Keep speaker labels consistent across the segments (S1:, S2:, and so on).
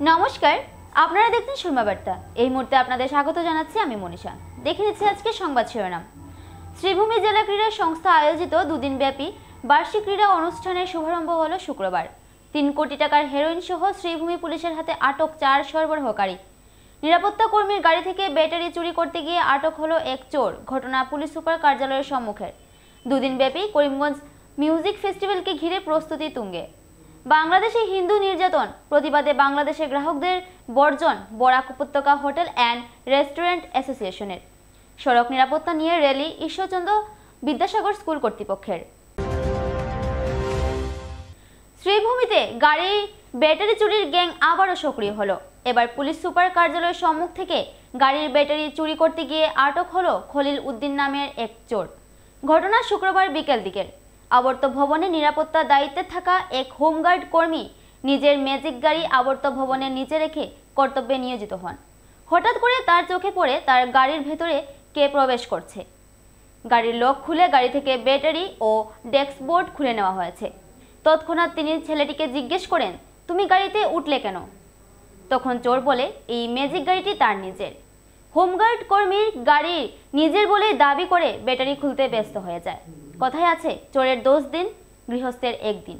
S1: নমস্কার, আপনারা দেখছেন সুরমা বার্তা। এই মুহূর্তে আপনাদের স্বাগত জানাচ্ছি আমি মনীষা। দেখে নিচ্ছি আজকে সংবাদ শিরোনাম। শ্রীভূমি জেলা ক্রীড়া সংস্থা আয়োজিত দুদিনব্যাপী বার্ষিক ক্রীড়া অনুষ্ঠানের শুভারম্ভ হলো শুক্রবার। ৩ কোটি টাকার হেরোইন সহ শ্রীভূমি পুলিশের হাতে আটক 4 সরবরাহকারী। নিরাপত্তা কর্মীর গাড়ি থেকে ব্যাটারি চুরি করতে গিয়ে আটক হলো এক চোর। ঘটনা পুলিশ সুপার কার্যালয়ের সম্মুখের। দুদিনব্যাপী করিমগঞ্জ মিউজিক ফেস্টিভ্যালকে ঘিরে প্রস্তুতি তুঙ্গে। বাংলাদেশে হিন্দু নির্যাতন প্রতিবাদে বাংলাদেশের গ্রাহকদের বর্জন বরাক উপত্যকা হোটেল অ্যান্ড রেস্টুরেন্ট অ্যাসোসিয়েশনের। সড়ক নিরাপত্তা নিয়ে র্যালি ঈশ্বরচন্দ্র বিদ্যাসাগর স্কুল কর্তৃপক্ষের। শ্রীভূমিতে গাড়ির ব্যাটারি চুরির গ্যাং আবারও সক্রিয় হলো। এবার পুলিশ সুপার কার্যালয়ের সম্মুখ থেকে গাড়ির ব্যাটারি চুরি করতে গিয়ে আটক হলো খলিল উদ্দিন নামের এক চোর। ঘটনা শুক্রবার বিকেল দিকের। আবর্ত ভবনে নিরাপত্তার দায়িত্বে থাকা এক হোমগার্ড কর্মী নিজের ম্যাজিক গাড়ি আবর্ত ভবনের নিচে রেখে কর্তব্যে নিয়োজিত হন। হঠাৎ করে তার চোখে পড়ে তার গাড়ির ভেতরে কে প্রবেশ করছে। গাড়ির লক খুলে গাড়ি থেকে ব্যাটারি ও ড্যাশবোর্ড খুলে নেওয়া হয়েছে। তৎক্ষণাৎ তিনি ছেলেটিকে জিজ্ঞেস করেন, তুমি গাড়িতে উঠলে কেন? তখন চোর বলে, এই ম্যাজিক গাড়িটি তার নিজের। হোমগার্ড কর্মীর গাড়ি নিজের বলে দাবি করে ব্যাটারি খুলতে ব্যস্ত হয়ে যায়। কথায় আছে, চোরের 10 দিন গৃহস্থের 1 দিন।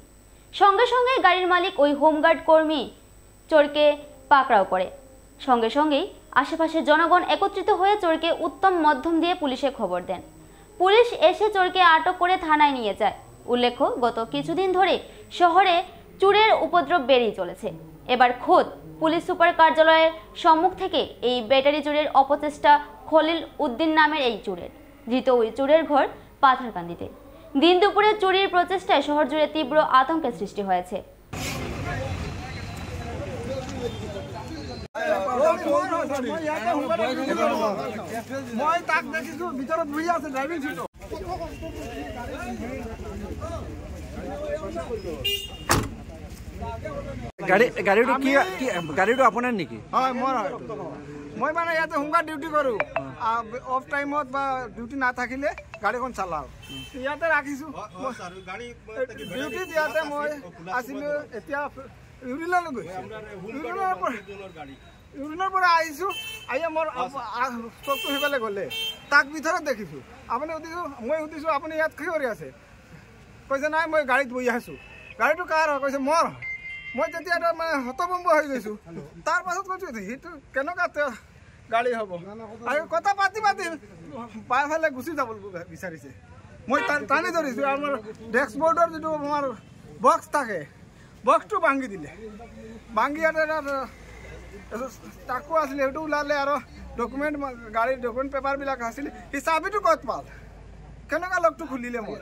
S1: সঙ্গে সঙ্গে গাড়ির মালিক ওই হোমগার্ড কর্মী চোরকে পাকড়াও করে। সঙ্গে সঙ্গেই আশেপাশের জনগণ একত্রিত হয়ে চোরকে উত্তম মধ্যম দিয়ে পুলিশে খবর দেন। পুলিশ এসে চোরকে আটক করে থানায় নিয়ে যায়। উল্লেখ্য, গত কিছুদিন ধরে শহরে চোরের উপদ্রব বেড়েই চলেছে। এবার খোদ পুলিশ সুপার কার্যালয়ের সম্মুখ থেকে এই ব্যাটারি চুরির অপচেষ্টা খলিল উদ্দিন নামের এই চোরের। ধৃত ওই চোরের ঘর পাথারকান্দিতে। দিন দুপুরে চুরির প্রচেষ্টায় শহর জুড়ে তীব্র আতঙ্কের সৃষ্টি হয়েছে।
S2: গাড়ীটো আপোনাৰ নেকি?
S3: হয়, মই মানে ইয়াতে হোমগাৰ্ড ডিউটি কৰোঁ। অফ টাইমত বা ডিউটি নাথাকিলে গাড়ীখন চলাওঁ। ইয়াতে ৰাখিছোঁ ডিউটিত। ইয়াতে মই আছিলোঁ। এতিয়া ইউৰিনলৈ গৈছোঁ। ইউৰিনৰ পৰা আহিছোঁ। আহি মোৰ চকটো সেইফালে গ'লে তাক ভিতৰত দেখিছোঁ। আপুনি মই সুধিছোঁ, আপুনি ইয়াত কি কৰি আছে? কৈছে, নাই মই গাড়ীত বহি আছোঁ। গাড়ীটো কাৰ হয়? কৈছে, মোৰ। মই তেতিয়া মানে হতভম্ব হৈ গৈছোঁ। তাৰ পাছত কৈছোঁ, সেইটো কেনেকুৱা গাড়ী হ'ব? আৰু কথা পাতি পাতি পাইফালে গুচি যাব বিচাৰিছে। মই টানি ধৰিছোঁ। আমাৰ ডেস্কবোৰ্ডৰ যিটো আমাৰ বক্স থাকে, বক্সটো ভাঙি দিলে। ভাঙি তাকো আছিলে, সেইটো ওলালে। আৰু ডকুমেণ্ট, গাড়ীৰ ডকুমেণ্ট পেপাৰবিলাক আছিলে। সেই চাবিটো ক'ত পাল? কেনেকুৱা লগটো খুলিলে মোৰ?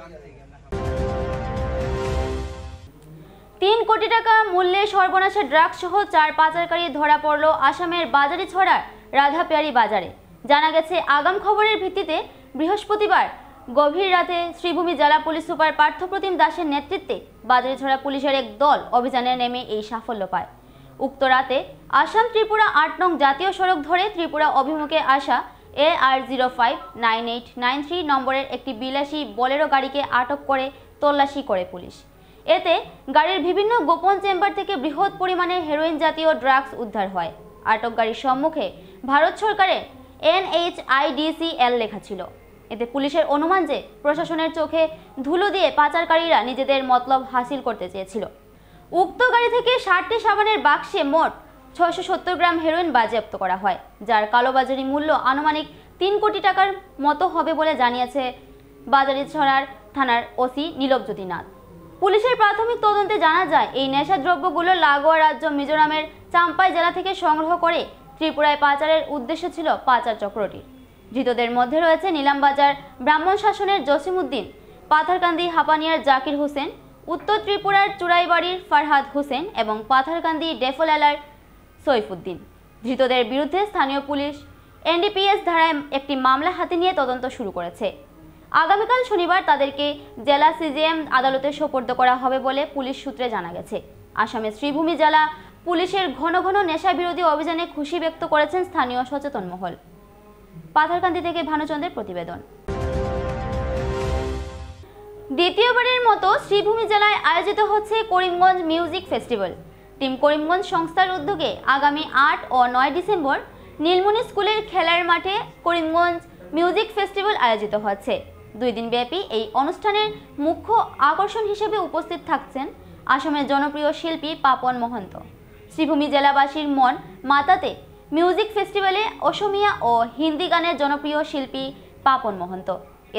S1: 3 কোটি টাকা মূল্যে সর্বনাশা ড্রাগস সহ 4 পাচারকারী ধরা পড়ল আসামের বাজারিছড়ার রাধাপিয়ারি বাজারে। জানা গেছে, আগাম খবরের ভিত্তিতে বৃহস্পতিবার গভীর রাতে শ্রীভূমি জেলা পুলিশ সুপার পার্থপ্রতিম দাসের নেতৃত্বে বাজারিছড়া পুলিশের এক দল অভিযানে নেমে এই সাফল্য পায়। উক্ত রাতে আসাম ত্রিপুরা 8 নং জাতীয় সড়ক ধরে ত্রিপুরা অভিমুখে আসা AR059893 নম্বরের একটি বিলাসী বোলেরো গাড়িকে আটক করে তল্লাশি করে পুলিশ। এতে গাড়ির বিভিন্ন গোপন চেম্বার থেকে বৃহৎ পরিমাণে হেরোইন জাতীয় ড্রাগস উদ্ধার হয়। আটক গাড়ির সম্মুখে ভারত সরকারের NHIDCL লেখা ছিল। এতে পুলিশের অনুমান যে প্রশাসনের চোখে ধুলো দিয়ে পাচারকারীরা নিজেদের মতলব হাসিল করতে চেয়েছিল। উক্ত গাড়ি থেকে 60টি সাবানের বাক্সে মোট 670 গ্রাম হেরোইন বাজেয়াপ্ত করা হয়, যার কালোবাজারি মূল্য আনুমানিক 3 কোটি টাকার মতো হবে বলে জানিয়েছে বাজারিছড়ার থানার ওসি নীলবজ্যোতি নাথ। পুলিশের প্রাথমিক তদন্তে জানা যায়, এই নেশাদ্রব্যগুলো লাগোয়া রাজ্য মিজোরামের চাম্পাই জেলা থেকে সংগ্রহ করে ত্রিপুরায় পাচারের উদ্দেশ্য ছিল পাচার চক্রটির। ধৃতদের মধ্যে রয়েছে নিলামবাজার ব্রাহ্মণ শাসনের জসিম উদ্দিন, পাথারকান্দি হাপানিয়ার জাকির হোসেন, উত্তর ত্রিপুরার চুরাইবাড়ির ফারহাদ হোসেন এবং পাথারকান্দি ডেফোলালার সৈফুদ্দিন। ধৃতদের বিরুদ্ধে স্থানীয় পুলিশ NDPS ধারায় একটি মামলা হাতে নিয়ে তদন্ত শুরু করেছে। আগামীকাল শনিবার তাদেরকে জেলা CJM আদালতে সোপর্দ করা হবে বলে পুলিশ সূত্রে জানা গেছে। আসামের শ্রীভূমি জেলা পুলিশের ঘন ঘন নেশা বিরোধী অভিযানে খুশি ব্যক্ত করেছেন স্থানীয় সচেতন মহল। পাথারকান্দি থেকে ভানুচন্দ্রের প্রতিবেদন। দ্বিতীয়বারের মতো শ্রীভূমি জেলায় আয়োজিত হচ্ছে Karimganj music festival. Team Karimganj সংস্থার উদ্যোগে আগামী 8 ও 9 ডিসেম্বর নীলমণি স্কুলের খেলার মাঠে করিমগঞ্জ মিউজিক ফেস্টিভ্যাল আয়োজিত হচ্ছে। 2 দিন ব্যাপী এই অনুষ্ঠানের মুখ্য আকর্ষণ হিসেবে উপস্থিত থাকছেন আসামের জনপ্রিয় শিল্পী পাপন মহন্ত। শ্রীভূমি জেলাবাসীর মন মাতাতে মিউজিক ফেস্টিভ্যালে অসমিয়া ও হিন্দি গানের জনপ্রিয় শিল্পী পাপন মহন্ত,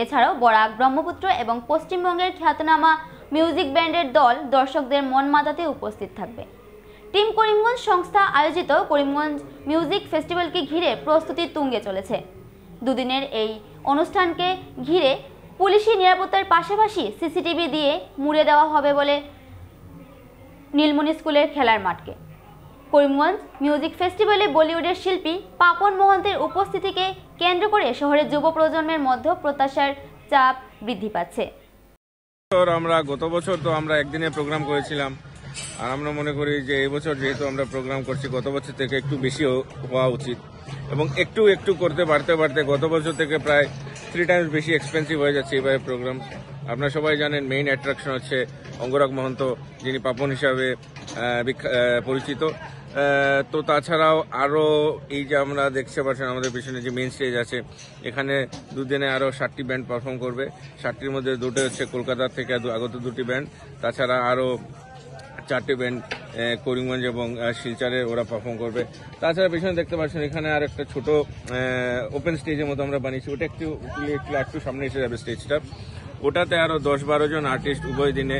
S1: এছাড়াও বরাক, ব্রহ্মপুত্র এবং পশ্চিমবঙ্গের খ্যাতনামা মিউজিক ব্যান্ডের দল দর্শকদের মন মাতাতে উপস্থিত থাকবে। টিম করিমগঞ্জ সংস্থা আয়োজিত করিমগঞ্জ মিউজিক ফেস্টিভ্যালকে ঘিরে প্রস্তুতি তুঙ্গে চলেছে। দুদিনের এই অনুষ্ঠানকে ঘিরে পুলিশি নিরাপত্তার পাশাপাশি সিসিটিভি দিয়ে মুড়ে দেওয়া হবে বলে নীলমণি স্কুলের খেলার মাঠকে। করিমগঞ্জ মিউজিক ফেস্টিভ্যালে বলিউডের শিল্পী পাপন মহন্তের উপস্থিতিকে কেন্দ্র করে শহরের যুব প্রজন্মের মধ্যে প্রত্যাশার চাপ বৃদ্ধি পাচ্ছে।
S2: আমরা গত বছর তো আমরা একদিনের প্রোগ্রাম করেছিলাম, আর আমরা মনে করি যে এই বছর যেহেতু আমরা প্রোগ্রাম করছি গত বছর থেকে একটু বেশি হওয়া উচিত, এবং একটু একটু করতে পারতে গত বছর থেকে প্রায় 3 টাইমস বেশি এক্সপেন্সিভ হয়ে যাচ্ছে এবারে প্রোগ্রাম। আপনারা সবাই জানেন মেইন অ্যাট্রাকশন হচ্ছে অঙ্গরাগ মহন্ত, যিনি পাপন হিসাবে পরিচিত। তো তাছাড়াও আরও এই যে আমরা দেখতে পাচ্ছেন আমাদের পিছনে যে মেইন স্টেজ আছে, এখানে 2 দিনে আরও 7টি ব্যান্ড পারফর্ম করবে। 7টির মধ্যে 2টি হচ্ছে কলকাতা থেকে আগত 2টি ব্যান্ড, তাছাড়া আরও 4টি ব্যান্ড করিমগঞ্জ এবং শিলচরে ওরা পারফর্ম করবে। তাছাড়া পিছনে দেখতে পাচ্ছেন এখানে আর একটা ছোট ওপেন স্টেজের মতো আমরা বানিয়েছি, ওটা একটু সামনে এসে যাবে স্টেজটা। ওটাতে আরও 10-12 জন আর্টিস্ট উভয় দিনে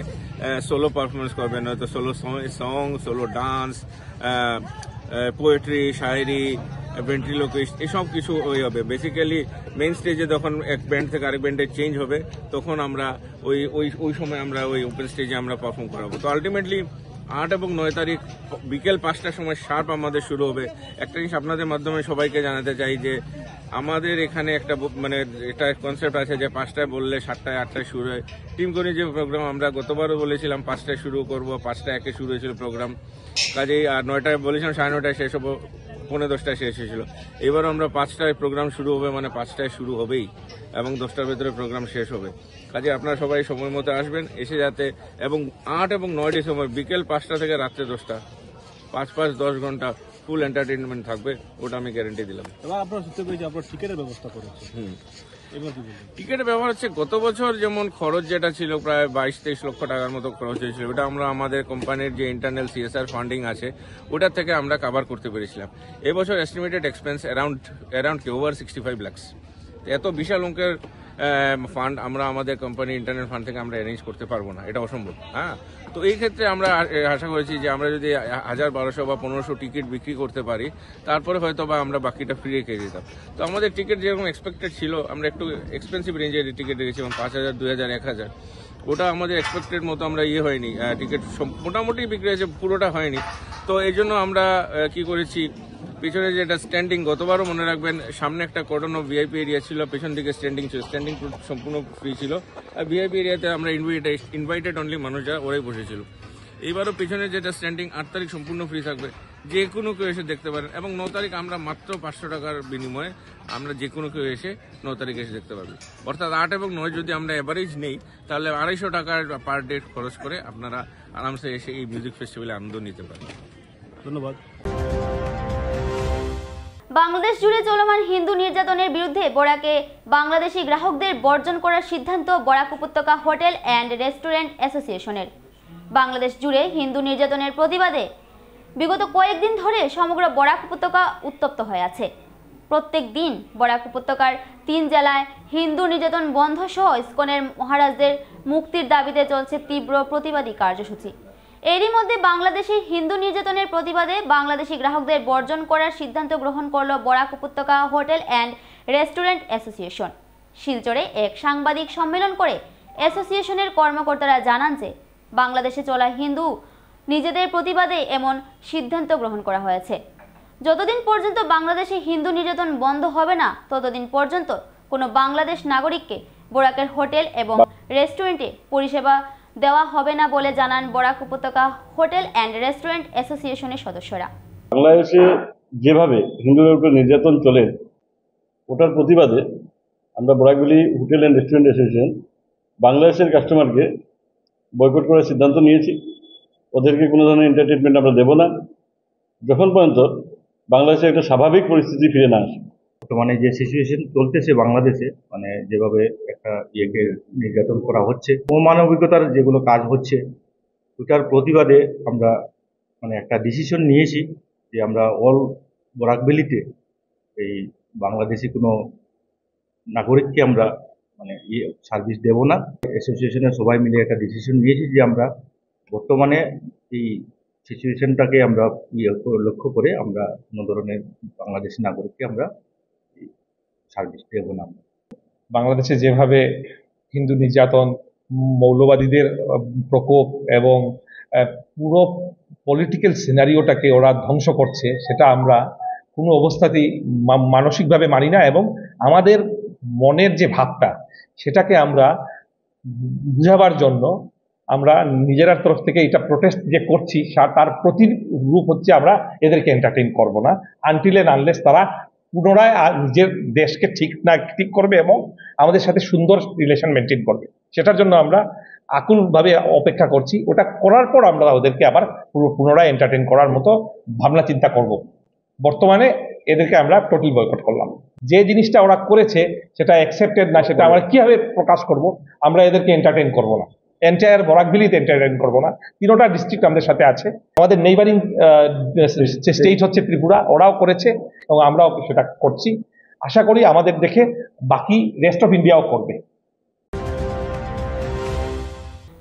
S2: সোলো পারফরমেন্স করবেন, হয়তো solo song, solo dance, poetry, shayari, ventriloquist, এসব কিছু ওই হবে। বেসিক্যালি মেইন স্টেজে যখন এক ব্যান্ড থেকে আরেক ব্যান্ডে চেঞ্জ হবে, তখন আমরা ওই সময় আমরা ওই ওপেন স্টেজে আমরা পারফর্ম করাবো। তো আলটিমেটলি 8 এবং 9 তারিখ বিকেল 5টার সময় শার্প আমাদের শুরু হবে। একটা জিনিস আপনাদের মাধ্যমে সবাইকে জানাতে চাই যে আমাদের এখানে একটা মানে এটা কনসেপ্ট আছে যে 5টায় বললে 7টায় 8টায় শুরু হয়। টিম করে যে প্রোগ্রাম আমরা গতবারও বলেছিলাম 5টায় শুরু করব, 5টা 1-এ শুরু হয়েছিল প্রোগ্রাম, কাজেই আর 9টায় বলেছিলাম 9:30টায় শেষ হবো, 10:45টায় শেষ হয়েছিল। এবারও আমরা 5টায় প্রোগ্রাম শুরু হবে, মানে 5টায় শুরু হবেই এবং 10টার ভেতরে প্রোগ্রাম শেষ হবে। কাজে আপনারা সবাই সময় মতো আসবেন, এসে যাতে, এবং 8 এবং 9 ডিসেম্বর বিকেল 5টা থেকে রাত্রে 10টা 5-10 ঘন্টা ফুল এন্টারটেনমেন্ট থাকবে, ওটা আমি গ্যারেন্টি দিলাম।
S4: এবার আপনারা সত্যি পেয়েছি আপনার টিকিটের ব্যবস্থা করেছে।
S2: টিকিটের ব্যবহার হচ্ছে গত বছর যেমন খরচ যেটা ছিল প্রায় 22-23 লক্ষ টাকার মতো খরচ হয়েছিল, ওটা আমরা আমাদের কোম্পানির যে ইন্টারনাল CSR ফান্ডিং আছে ওটার থেকে আমরা কভার করতে পেরেছিলাম। এবছর estimated expense around over 65 lakh. এত বিশাল অঙ্কের ফান্ড আমরা আমাদের কোম্পানি ইন্টারনাল ফান্ড থেকে আমরা অ্যারেঞ্জ করতে পারবো না, এটা অসম্ভব। হ্যাঁ, তো এই ক্ষেত্রে আমরা আশা করেছি যে আমরা যদি 1000, 1200 বা 1500 টিকিট বিক্রি করতে পারি, তারপরে হয়তো বা আমরা বাকিটা ফ্রি রেখে দিতাম। তো আমাদের টিকিট যেরকম এক্সপেক্টেড ছিল, আমরা একটু এক্সপেন্সিভ রেঞ্জের টিকিট রেখেছিলাম, 5000, 2000, 1000। ওটা আমাদের এক্সপেক্টেড মতো আমরা হয়নি, টিকিট মোটামুটি বিক্রি হয়েছে, পুরোটা হয়নি। তো এই জন্য আমরা কি করেছি, পিছনে যেটা স্ট্যান্ডিং, গতবারও মনে রাখবেন সামনে একটা কটন ভিআইপি এরিয়া ছিল, পেছন দিকে স্ট্যান্ডিং ছিল, স্ট্যান্ডিং সম্পূর্ণ ফ্রি ছিল, আর ভিআইপি এরিয়াতে আমরা ইনভাইটেড অনলি মানুষ যারা ওরাই বসেছিল। এইবারও পিছনে যেটা স্ট্যান্ডিং 8 তারিখ সম্পূর্ণ ফ্রি থাকবে, যে কোনো কেউ এসে দেখতে পারেন, এবং 9 তারিখ আমরা মাত্র 500 টাকার বিনিময়ে আমরা যে কোনো কেউ এসে 9 তারিখ এসে দেখতে পারবে। অর্থাৎ 8 এবং 9 যদি আমরা অ্যাভারেজ নেই, তাহলে 250 টাকার পার ডে খরচ করে আপনারা আরামসে এসে এই মিউজিক ফেস্টিভ্যালে আনন্দ নিতে পারেন।
S4: ধন্যবাদ।
S1: বাংলাদেশ জুড়ে চলমান হিন্দু নির্যাতনের বিরুদ্ধে বরাকে বাংলাদেশি গ্রাহকদের বর্জন করার সিদ্ধান্ত বরাক উপত্যকা হোটেল অ্যান্ড রেস্টুরেন্ট অ্যাসোসিয়েশনের। বাংলাদেশ জুড়ে হিন্দু নির্যাতনের প্রতিবাদে বিগত কয়েকদিন ধরে সমগ্র বরাক উপত্যকা উত্তপ্ত হয়ে আছে। প্রত্যেক দিন বরাক উপত্যকার 3 জেলায় হিন্দু নির্যাতন বন্ধ সহ ইসকনের মহারাজদের মুক্তির দাবিতে চলছে তীব্র প্রতিবাদী কার্যসূচি। এরই মধ্যে বাংলাদেশের হিন্দু নির্যাতনের প্রতিবাদে বাংলাদেশি গ্রাহকদের বর্জন করার সিদ্ধান্ত গ্রহণ করল বরাক উপত্যকা হোটেল অ্যান্ড রেস্টুরেন্ট অ্যাসোসিয়েশন। শিলচরে এক সাংবাদিক সম্মেলন করে অ্যাসোসিয়েশনের কর্মকর্তারা জানান যে বাংলাদেশে চলা হিন্দু নিজেদের প্রতিবাদে এমন সিদ্ধান্ত গ্রহণ করা হয়েছে। যতদিন পর্যন্ত বাংলাদেশে হিন্দু নির্যাতন বন্ধ হবে না, ততদিন পর্যন্ত কোনো বাংলাদেশ নাগরিককে বরাকের হোটেল এবং রেস্টুরেন্টে পরিষেবা দেওয়া হবে না বলে জানান বরাক উপত্যকা হোটেল অ্যান্ড রেস্টুরেন্ট অ্যাসোসিয়েশনের সদস্যরা।
S5: বাংলাদেশে যেভাবে হিন্দুদের উপর নির্যাতন চলে, ওটার প্রতিবাদে আমরা বরাকভ্যালি হোটেল অ্যান্ড রেস্টুরেন্ট অ্যাসোসিয়েশন বাংলাদেশের কাস্টমারকে বয়কট করার সিদ্ধান্ত নিয়েছি, ওদেরকে কোনো ধরনের এন্টারটেনমেন্ট আমরা দেবো না যখন পর্যন্ত বাংলাদেশে একটা স্বাভাবিক পরিস্থিতি ফিরে না আসে।
S6: বর্তমানে যে সিচুয়েশন চলতেছে বাংলাদেশে, মানে যেভাবে একটা ইয়েকে নির্যাতন করা হচ্ছে, অমানবিকতার যেগুলো কাজ হচ্ছে, ওটার প্রতিবাদে আমরা মানে একটা ডিসিশন নিয়েছি যে আমরা অল বরাক ভ্যালিতে এই বাংলাদেশি কোনো নাগরিককে আমরা মানে সার্ভিস দেব না। অ্যাসোসিয়েশনের সবাই মিলে একটা ডিসিশন নিয়েছি যে আমরা বর্তমানে এই সিচুয়েশনটাকে আমরা লক্ষ্য করে আমরা কোনো ধরনের বাংলাদেশি নাগরিককে আমরা সার্ভিস দেব না।
S7: বাংলাদেশে যেভাবে হিন্দু নির্যাতন, মৌলবাদীদের প্রকোপ এবং পুরো পলিটিক্যাল সিনারিওটাকে ওরা ধ্বংস করছে, সেটা আমরা কোনো অবস্থাতেই মানসিকভাবে মানি না, এবং আমাদের মনের যে ভাবটা সেটাকে আমরা বুঝাবার জন্য আমরা নিজেরার তরফ থেকে এটা প্রোটেস্ট যে করছি তার প্রতিরূপ হচ্ছে আমরা এদেরকে এন্টারটেইন করব না আনটিল এন্ড আনলেস তারা পুনরায় নিজের দেশকে ঠিক করবে এবং আমাদের সাথে সুন্দর রিলেশন মেনটেন করবে। সেটার জন্য আমরা আকুলভাবে অপেক্ষা করছি। ওটা করার পর আমরা ওদেরকে আবার পুনরায় এন্টারটেইন করার মতো ভাবনা চিন্তা করব। বর্তমানে এদেরকে আমরা টোটাল বয়কট করলাম। যে জিনিসটা ওরা করেছে সেটা অ্যাকসেপ্টেড না, সেটা আমরা কিভাবে প্রকাশ করব? আমরা এদেরকে এন্টারটেইন করব না, এন্টায়ার বরাক ভ্যালিতে এন্টারটেইন করব না। 3টা ডিস্ট্রিক্ট আমাদের সাথে আছে, আমাদের নেইবারিং স্টেট হচ্ছে ত্রিপুরা, ওরাও করেছে এবং আমরাও সেটা করছি। আশা করি আমাদের দেখে বাকি রেস্ট অফ ইন্ডিয়াও করবে।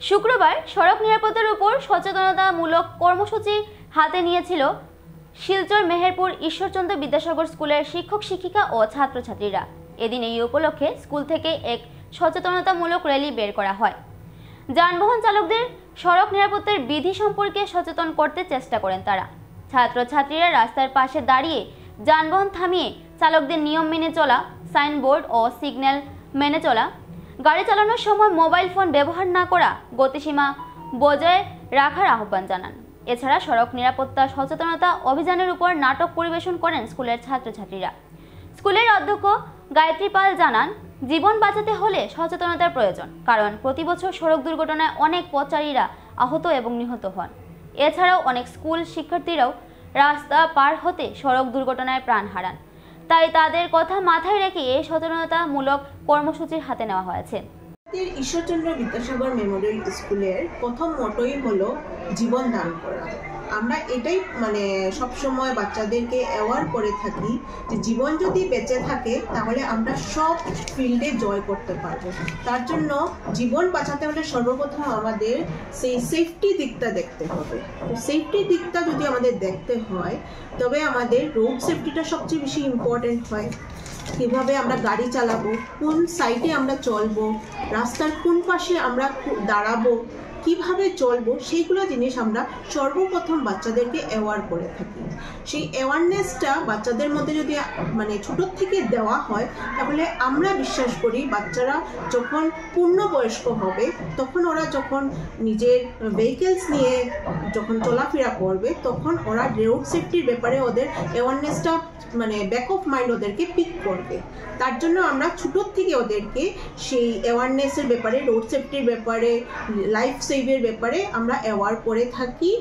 S1: শুক্রবার সড়ক নিরাপত্তার উপর সচেতনতামূলক কর্মসূচি হাতে নিয়েছিল শিলচর মেহেরপুর ঈশ্বরচন্দ্র বিদ্যাসাগর স্কুলের শিক্ষক শিক্ষিকা ও ছাত্রছাত্রীরা। এদিন এই উপলক্ষে স্কুল থেকে এক সচেতনতামূলক র্যালি বের করা হয়। যানবাহন চালকদের সড়ক নিরাপত্তার বিধি সম্পর্কে সচেতন করতে চেষ্টা করেন তারা। ছাত্রছাত্রীরা রাস্তার পাশে দাঁড়িয়ে যানবাহন থামিয়ে চালকদের নিয়ম মেনে চলা, সাইনবোর্ড ও সিগন্যাল মেনে চলা, গাড়ি চালানোর সময় মোবাইল ফোন ব্যবহার না করা, গতিসীমা বজায় রাখার আহ্বান জানান। এছাড়া সড়ক নিরাপত্তা সচেতনতা অভিযানের উপর নাটক পরিবেশন করেন স্কুলের ছাত্রছাত্রীরা। স্কুলের অধ্যক্ষ গায়ত্রী পাল জানান, জীবন বাঁচাতে হলে সচেতনতার প্রয়োজন, কারণ প্রতি বছর সড়ক দুর্ঘটনায় অনেক পথচারীরা আহত এবং নিহত হন। এছাড়াও অনেক স্কুল শিক্ষার্থীরাও রাস্তা পার হতে সড়ক দুর্ঘটনায় প্রাণ হারান। তাই তাদের কথা মাথায় রেখে এই সচেতনতামূলক কর্মসূচির হাতে নেওয়া হয়েছে।
S8: ঈশ্বরচন্দ্র বিদ্যাসাগর মেমোরিয়াল স্কুলের প্রথম মোটোই হলো জীবন দান করা। আমরা এটাই সবসময় বাচ্চাদেরকে অ্যাওয়ার করে থাকি যে জীবন যদি বেঁচে থাকে তাহলে আমরা সব ফিল্ডে জয় করতে পারবো। তার জন্য জীবন বাঁচাতে হলে সর্বপ্রথম আমাদের সেই সেফটি দিকটা দেখতে হবে। তো সেফটি দিকটা যদি আমাদের দেখতে হয় তবে আমাদের রোড সেফটিটা সবচেয়ে বেশি ইম্পর্টেন্ট হয়। কিভাবে আমরা গাড়ি চালাবো, কোন সাইডে আমরা চলবো, রাস্তার কোন পাশে আমরা দাঁড়াবো, কিভাবে চলবো, সেইগুলো জিনিস আমরা সর্বপ্রথম বাচ্চাদেরকে অ্যাওয়ার করে থাকি। সেই অ্যাওয়ারনেসটা বাচ্চাদের মধ্যে যদি ছোটোর থেকে দেওয়া হয় তাহলে আমরা বিশ্বাস করি বাচ্চারা যখন পূর্ণবয়স্ক হবে তখন ওরা যখন নিজের ভেহিকেলস নিয়ে যখন চলাফেরা করবে তখন ওরা রোড সেফটির ব্যাপারে ওদের অ্যাওয়ারনেসটা ব্যাক অফ মাইন্ড ওদেরকে পিক করবে। তার জন্য আমরা ছোটোর থেকে ওদেরকে সেই অ্যাওয়ারনেসের ব্যাপারে, রোড সেফটির ব্যাপারে, লাইফ সেভের ব্যাপারে আমরা অ্যাওয়ার করে থাকি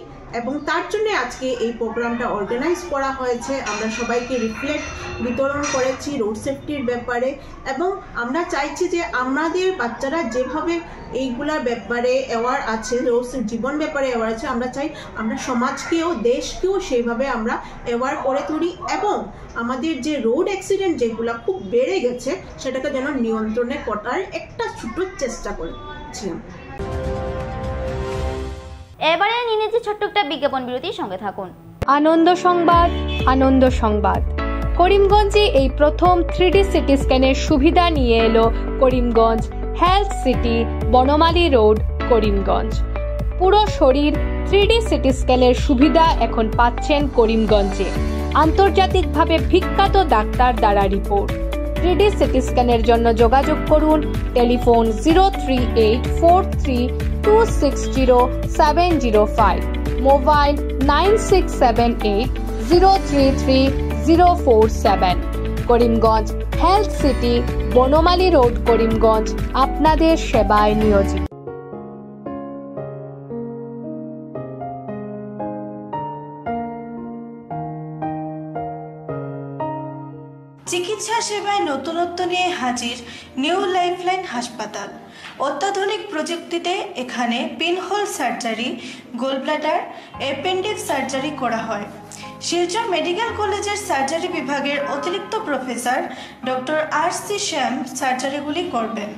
S8: এবং তার জন্য আজকে এই প্রোগ্রামটা অর্গানাইজ করা হয়েছে। আমরা সবাইকে লিফলেট বিতরণ করেছি রোড সেফটির ব্যাপারে এবং আমরা চাইছি যে আমাদের বাচ্চারা যেভাবে এইগুলার ব্যাপারে অ্যাওয়ার আছে, রোড জীবন ব্যাপারে অ্যাওয়ার আছে, আমরা চাই আমরা সমাজকেও দেশকেও সেইভাবে আমরা অ্যাওয়ার করে তুলি এবং আমাদের যে রোড অ্যাক্সিডেন্ট যেগুলো খুব বেড়ে গেছে সেটাকে যেন নিয়ন্ত্রণে করার একটা ছোট চেষ্টা করেছি।
S1: এবারে নিয়ে নিচ্ছি ছোট্ট একটা বিজ্ঞাপন বিরতির সঙ্গে থাকুন।
S9: আনন্দ সংবাদ, আনন্দ সংবাদ। করিমগঞ্জে এই প্রথম 3D সিটি স্ক্যানের সুবিধা নিয়ে এলো Karimganj health city, Banamali road, Karimganj. পুরো শরীর 3D সিটি স্ক্যানের সুবিধা এখন পাচ্ছেন করিমগঞ্জে। আন্তর্জাতিকভাবে বিখ্যাত ডাক্তার দ্বারা রিপোর্ট। 3D সিটি স্ক্যানের জন্য যোগাযোগ করুন telephone 03843260705, mobile 9678033047। Karimganj health city, Banamali road, Karimganj আপনাদের সেবায় নিয়োজিত।
S10: চিকিৎসা সেবায় নতুনত্ব নিয়ে হাজির নিউ লাইফলাইন হাসপাতাল। অত্যাধুনিক প্রযুক্তিতে এখানে pinhole surgery, gallbladder, appendix surgery করা হয়। শিলচর মেডিকেল কলেজের সার্জারি বিভাগের অতিরিক্ত প্রফেসর ডক্টর RC শ্যাম সার্জারিগুলি করবেন।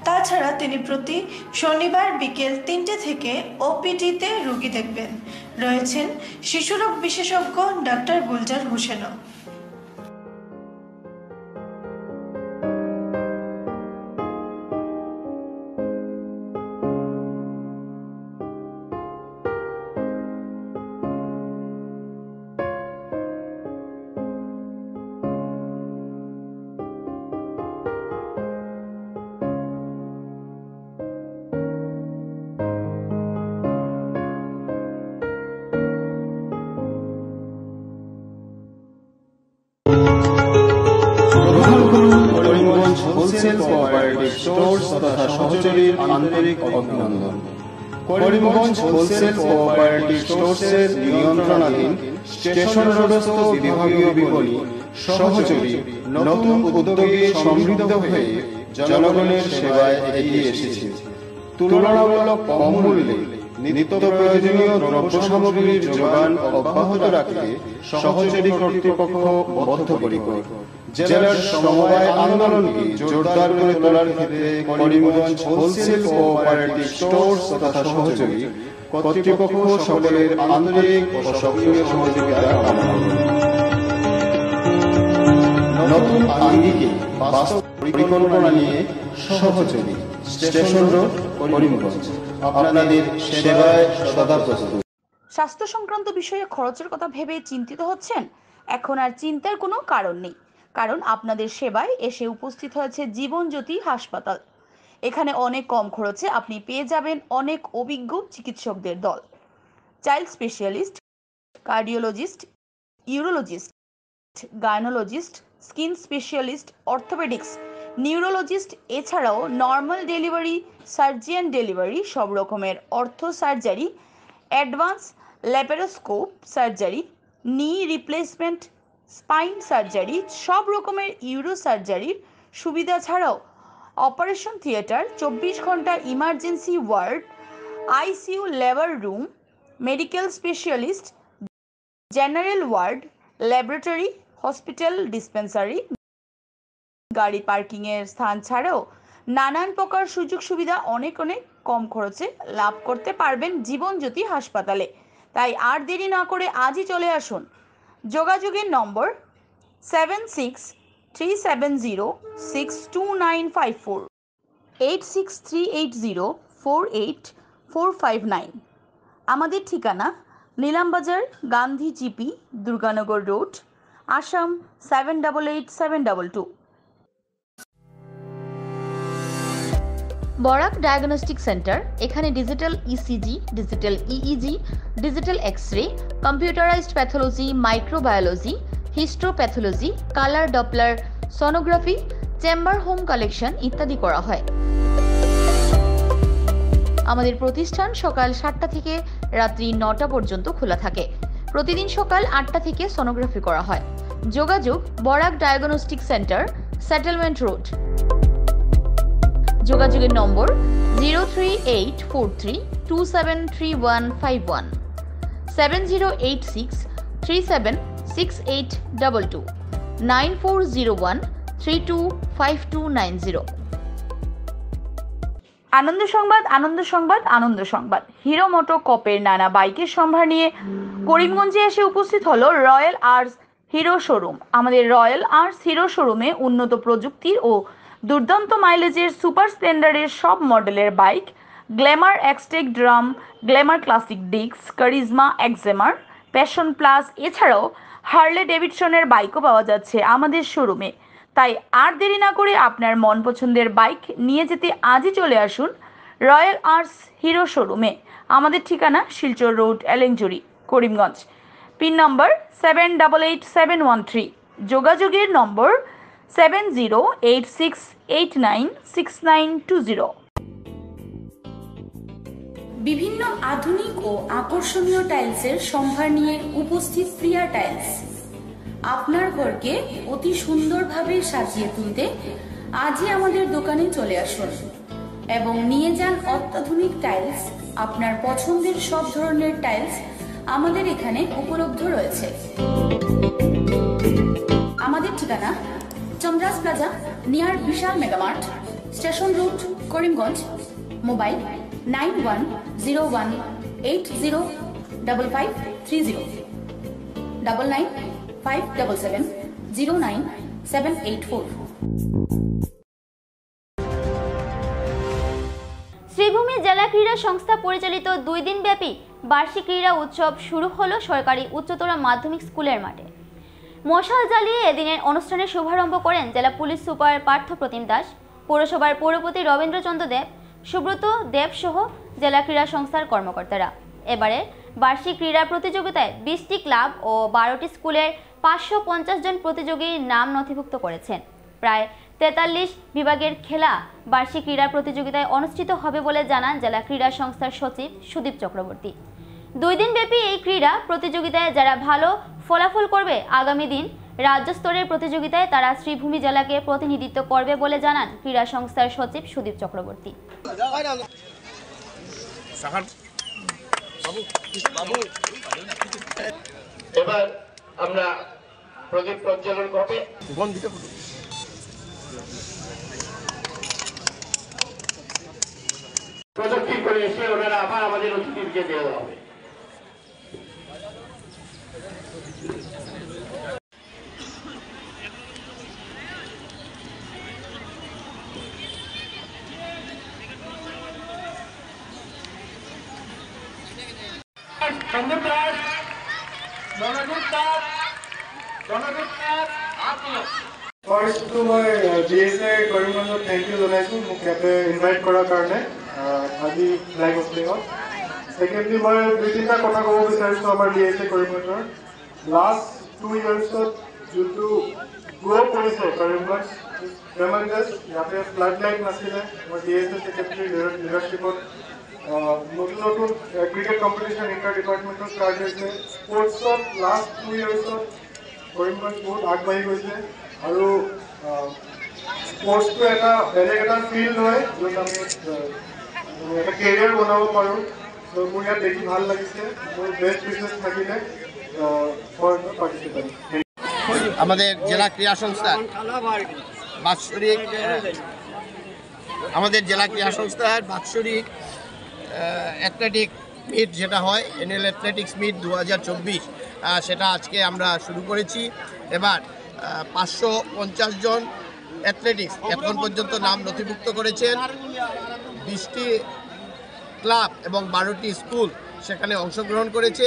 S10: তাছাড়া তিনি প্রতি শনিবার বিকেল 3টে থেকে OPD-তে রোগী দেখবেন। রয়েছেন শিশুরোগ বিশেষজ্ঞ ডাক্তার গুলজার হোসেনও।
S11: হোলসেল কোঅপারেটিভ স্টোর্স তথা সহযোগীর আন্তরিক অভিনন্দন। করিমগঞ্জ হোলসেল কোঅপারেটিভ স্টোর্সের নিয়ন্ত্রণাধীন স্টেশন রোডস্থ বিভাগীয় বিপণী সহযোগী নতুন উদ্যোগে সমৃদ্ধ হয়ে জনগণের সেবায় এগিয়ে এসেছে। তুলনামূলক কম মূল্যে নিত্য প্রয়োজনীয় দ্রব্য সামগ্রীর যোগান অব্যাহত রাখতে সহযোগী কর্তৃপক্ষ বদ্ধপরিকর। জেলার সমবায় আন্দোলনকে জোরদার করে তোলার ক্ষেত্রে করিমগঞ্জ হোলসেল কোঅপারেটিভ স্টোর্স তথা সহযোগী কর্তৃপক্ষ সকলের আন্তরিক ও সক্রিয় সহযোগিতা কামনা করে নতুন আঙ্গিকে বাস্তব পরিকল্পনা নিয়ে সহযোগী স্টেশন রোড করিমগঞ্জ আপনাদের সেবায় সদা প্রস্তুত।
S12: স্বাস্থ্য সংক্রান্ত বিষয়ে খরচের কথা ভেবে চিন্তিত হচ্ছেন? এখন আর চিন্তার কোনো কারণ নেই, কারণ আপনাদের সেবায় এসে উপস্থিত হয়েছে জীবনজ্যোতি হাসপাতাল। এখানে অনেক কম খরচে আপনি পেয়ে যাবেন অনেক অভিজ্ঞ চিকিৎসকদের দল। Child specialist, cardiologist, urologist, gynaecologist, skin specialist, orthopaedics, neurologist, এছাড়াও নর্মাল ডেলিভারি, সার্জিয়ান ডেলিভারি, সব রকমের ortho surgery, advance laparoscope surgery, knee replacement, spine surgery, সব রকমের ইউরো সার্জারির সুবিধা ছাড়াও অপারেশন থিয়েটার, 24 ঘন্টা emergency ward, ICU labour room, medical specialist, general ward, laboratory, hospital dispensary, গাড়ি পার্কিংয়ের স্থান ছাড়াও নানান প্রকার সুযোগ সুবিধা অনেক কম খরচে লাভ করতে পারবেন জীবনজ্যোতি হাসপাতালে। তাই আর দেরি না করে আজই চলে আসুন। যোগাযোগের নম্বর 7637062954, 8638048459। আমাদের ঠিকানা Nilambazar, Gandhi GP, Durganagar road, Assam 788722।
S1: Barak diagnostic centre. এখানে digital ECG, digital EEG, digital x-ray, computerised pathology, microbiology, histopathology, colour Doppler sonography, chamber home collection ইত্যাদি করা হয়। আমাদের প্রতিষ্ঠান সকাল 7টা থেকে রাত্রি 9টা পর্যন্ত খোলা থাকে। প্রতিদিন সকাল 8টা থেকে সোনোগ্রাফি করা হয়। যোগাযোগ Barak diagnostic centre, settlement road. যোগাযোগের নম্বর 03843273151, 7086376822, 9401325290।
S12: আনন্দ সংবাদ, আনন্দ সংবাদ, আনন্দ সংবাদ। হিরো মোটো কপের নানা বাইকের সম্ভার নিয়ে করিমগঞ্জে এসে উপস্থিত হলো রয়্যাল আর্টস হিরো শোরুম। আমাদের রয়্যাল আর্টস হিরো শোরুমে উন্নত প্রযুক্তির ও দুর্দান্ত মাইলেজের সুপার স্প্লেন্ডারের সব মডেলের bike, Glamour Xtec drum, Glamour classic ডিক্স, কারিজমা এক্সেমার, প্যাশন প্লাস, এছাড়াও হার্লে ডেভিডসনের বাইকও পাওয়া যাচ্ছে আমাদের শোরুমে। তাই আর দেরি না করে আপনার মন পছন্দের বাইক নিয়ে যেতে আজই চলে আসুন রয়্যাল আর্টস হিরো শোরুমে। আমাদের ঠিকানা শিলচর রোড, এলেংজুরি, করিমগঞ্জ। পিন নম্বর 788713। যোগাযোগের নম্বর 7086896920।
S13: বিভিন্ন আধুনিক ও আকর্ষণীয় টাইলসের সম্ভার নিয়ে উপস্থিত প্রিয়া টাইলস। আপনার ঘরকে অতি সুন্দরভাবে সাজিয়ে তুলতে আজই আমাদের দোকানে চলে আসুন এবং নিয়ে যান অত্যাধুনিক টাইলস। আপনার পছন্দের সব ধরনের টাইলস আমাদের এখানে উপলব্ধ রয়েছে। আমাদের ঠিকানা Chandras plaza near Vishal Mega Mart, station road, Karimganj. Mobile 9101805530 9957709784।
S1: Sribhumi জেলা ক্রীড়া সংস্থা পরিচালিত 2 দিনব্যাপী বার্ষিক ক্রীড়া উৎসব শুরু হলো সরকারি উচ্চতর মাধ্যমিক স্কুলের মাঠে। মশাল জ্বালিয়ে এদিনের অনুষ্ঠানের শুভারম্ভ করেন জেলা পুলিশ সুপার পার্থ প্রতিম দাস, পৌরসভার পৌরপতি রবীন্দ্রচন্দ্র দেব, সুব্রত দেব সহ জেলা ক্রীড়া সংস্থার কর্মকর্তারা। এবারে বার্ষিক ক্রীড়া প্রতিযোগিতায় 20টি ক্লাব ও 12টি স্কুলের 550 জন প্রতিযোগীর নাম নথিভুক্ত করেছেন। প্রায় 43 বিভাগের খেলা বার্ষিক ক্রীড়া প্রতিযোগিতায় অনুষ্ঠিত হবে বলে জানান জেলা ক্রীড়া সংস্থার সচিব সুদীপ চক্রবর্তী। 2 দিনব্যাপী এই ক্রীড়া প্রতিযোগিতায় যারা ভালো ফলাফল করবে আগামী দিন রাজ্য স্তরের প্রতিযোগিতায় তারা শ্রীভূমি জেলাকে প্রতিনিধিত্ব করবে বলে জানান ক্রীড়া সংস্থার সচিব সুদীপ চক্রবর্তী।
S14: এবার আমরা প্রদীপ প্রজ্বলন হবে। প্রযুক্তি করে এসে ওনারা আবার আমাদের অতিথিকে দেওয়া হবে।
S3: First to my GSA Karimganj thank you জনাইছো মোক ইয়াতে ইনভাইট কৰাৰ কাৰণে আজি ফ্লাগ অফিঙত। সেকেন্ডলি মই 2-3টা কথা ক'ব বিচাৰিছো আমাৰ GSA Karimganjৰ। লাষ্ট 2 ইয়াৰ্ছত যোনটো গ্ৰ' কৰিছে কৰিমগঞ্জ ট্ৰেমেণ্ডাছ। ইয়াতে ফ্লাড লাইট নাছিলে, মই GSA সেক্ৰেটাৰী লিডাৰশ্বিপত নতুন নতুন ক্ৰিকেট কম্পিটিশ্যন ইণ্টাৰ ডিপাৰ্টমেণ্টত ষ্টাৰ্ট হৈছে। স্পৰ্টছত লাষ্ট 2 ইয়াৰ্ছত কৰিমগঞ্জ বহুত আগবাঢ়ি গৈছে আৰু স্পৰ্টছটো এটা বেলেগ এটা ফিল্ড হয় য'ত আমি এটা কেৰিয়াৰ বনাব পাৰোঁ। ত' মোৰ ইয়াত দেখি ভাল লাগিছে। মোৰ বেষ্ট বিজনেছ থাকিলে ফৰ পাৰ্টিচিপেণ্ট।
S14: আমাদের জেলা ক্রীড়া সংস্থা বাৎসরিক অ্যাথলেটিক মিট যেটা হয় এনএল অ্যাথলেটিক্স মিট 2024 সেটা আজকে আমরা শুরু করেছি। এবার 550 জন অ্যাথলেটিক্স এখন পর্যন্ত নাম নথিভুক্ত করেছেন। 20টি ক্লাব এবং 12টি স্কুল সেখানে অংশগ্রহণ করেছে।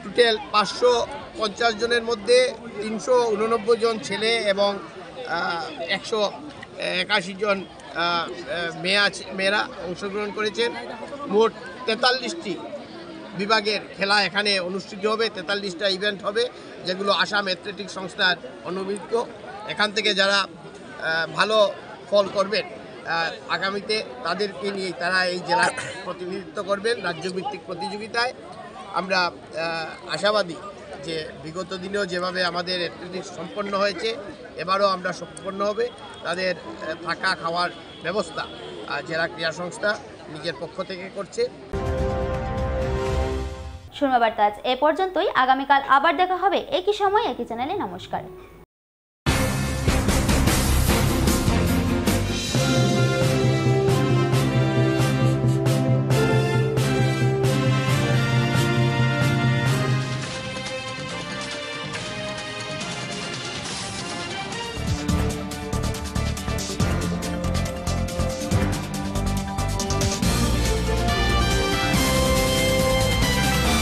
S14: টোটাল 550 জনের মধ্যে 389 জন ছেলে এবং 181 জন মেয়েরা অংশগ্রহণ করেছেন। মোট 43টি বিভাগের খেলা এখানে অনুষ্ঠিত হবে। 43টা ইভেন্ট হবে যেগুলো আসাম অ্যাথলেটিক সংস্থার অনুমোদিত। এখান থেকে যারা ভালো ফল করবেন আগামীতে তাদেরকে নিয়ে তারা এই জেলার প্রতিনিধিত্ব করবেন রাজ্যভিত্তিক প্রতিযোগিতায়। আমরা আশাবাদী যে বিগত দিনেও যেভাবে আমাদের অ্যাথলেটিক্স সম্পন্ন হয়েছে এবারও আমরা সম্পন্ন হবে। তাদের থাকা খাওয়ার ব্যবস্থা জেলা ক্রীড়া সংস্থা নিজের পক্ষ থেকে করছে।
S1: শোনাবার্তা আজ এ পর্যন্তই। আগামীকাল আবার দেখা হবে একই সময় একই চ্যানেলে। নমস্কার।